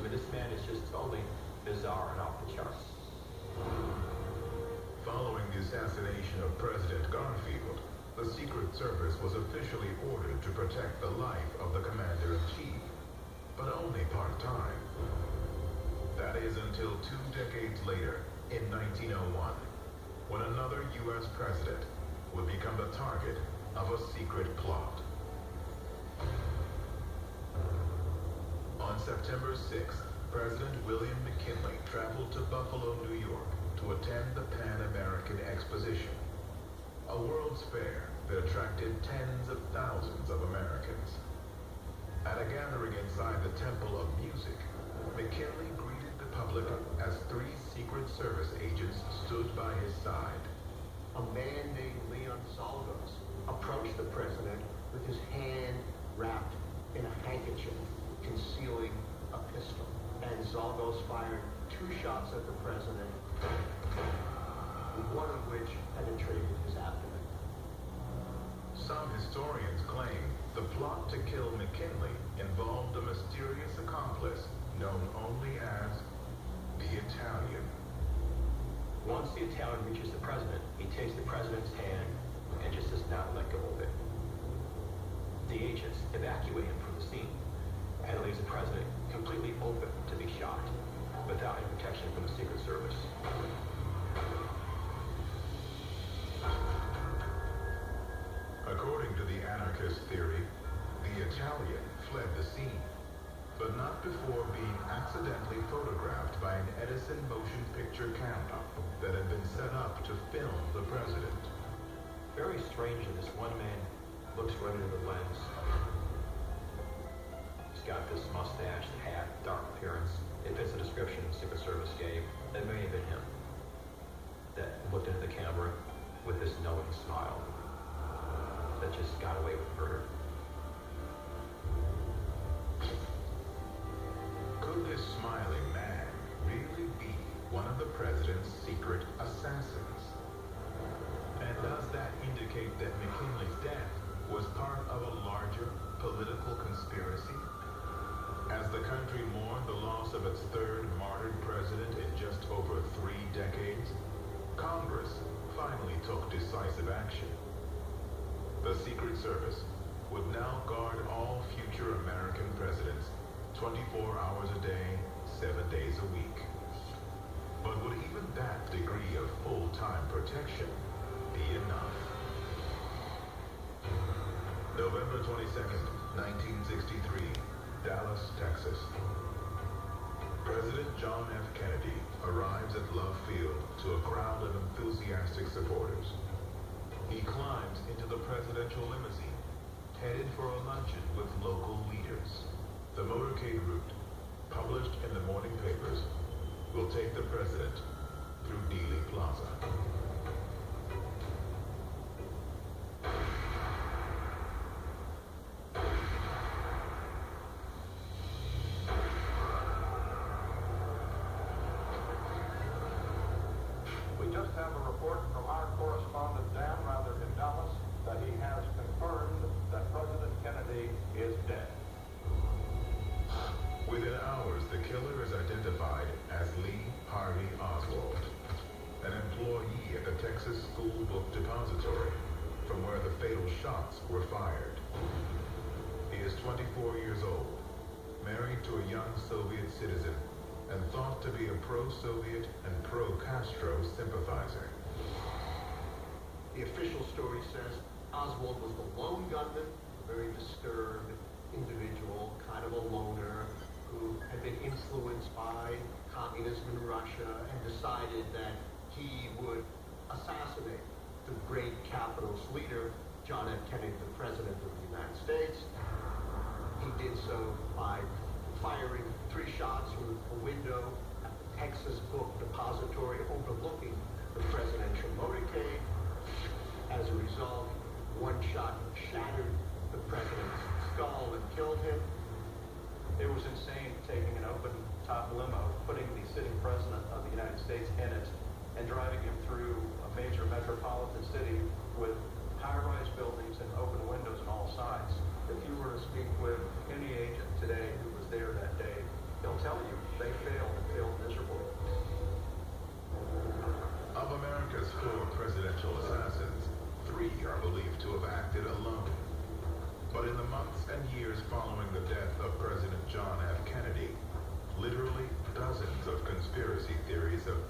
mean, this man is just totally bizarre and off the charts. Following the assassination of President Garfield, the Secret Service was officially ordered to protect the life of the Commander-in-Chief, but only part-time. That is until 2 decades later, in 1901, when another U.S. president would become the target of a secret plot. On September 6th, President William McKinley traveled to Buffalo, New York to attend the Pan American Exposition, a World's Fair that attracted tens of thousands of Americans. At a gathering inside the Temple of Music, McKinley greeted the public as 3 Secret Service agents stood by his side. A man named Leon Zalgos approached the president with his hand wrapped in a handkerchief, concealing a pistol. And Zalgos fired 2 shots at the president, one of which penetrated his abdomen. Some historians claim the plot to kill McKinley involved a mysterious accomplice known only as the Italian. Once the Italian reaches the president, he takes the president's hand and just does not let go of it. The agents evacuate him from the scene, and it leaves the president completely open to be shot without any protection from the Secret Service. According to the anarchist theory, the Italian fled the scene, but not before being accidentally photographed by an Edison motion picture camera that had been set up to film the president. Very strangely, this one man looks right into the lens. He's got this mustache, the hat, dark appearance. It fits the description the Secret Service gave. That may have been him. That looked into the camera with this knowing smile. That just got away with murder. Could this smiling man really be one of the president's secret assassins? And does that indicate that McKinley's death was part of a larger political conspiracy? As the country mourned the loss of its 3rd martyred president in just over 3 decades, Congress finally took decisive action. The Secret Service would now guard all future American presidents 24 hours a day, 7 days a week. But would even that degree of full-time protection be enough? November 22nd, 1963, Dallas, Texas. President John F. Kennedy arrives at Love Field to a crowd of enthusiastic supporters. He climbs into the presidential limousine, headed for a luncheon with local leaders. The motorcade route, published in the morning papers, will take the president through Dealey Plaza. We just have a report from our correspondent Dan Rather in Dallas that he has confirmed that President Kennedy is dead. Within hours, the killer is identified as Lee Harvey Oswald, an employee at the Texas School Book Depository, from where the fatal shots were fired. He is 24 years old, married to a young Soviet citizen, and thought to be a pro-Soviet and pro-Castro sympathizer. The official story says Oswald was the lone gunman, a very disturbed individual, kind of a loner, who had been influenced by communism in Russia and decided that he would assassinate the great capitalist leader, John F. Kennedy, the President of the United States. He did so by firing 3 shots from a window at the Texas Book Depository overlooking the presidential motorcade. As a result, 1 shot shattered the president's skull and killed him. It was insane taking an open-top limo, putting the sitting president of the United States in it, and driving him through a major metropolitan city with high-rise buildings and open windows on all sides. If you were to speak with any agent today who was there that day, they'll tell you 3 are believed to have acted alone. But in the months and years following the death of President John F. Kennedy, literally dozens of conspiracy theories have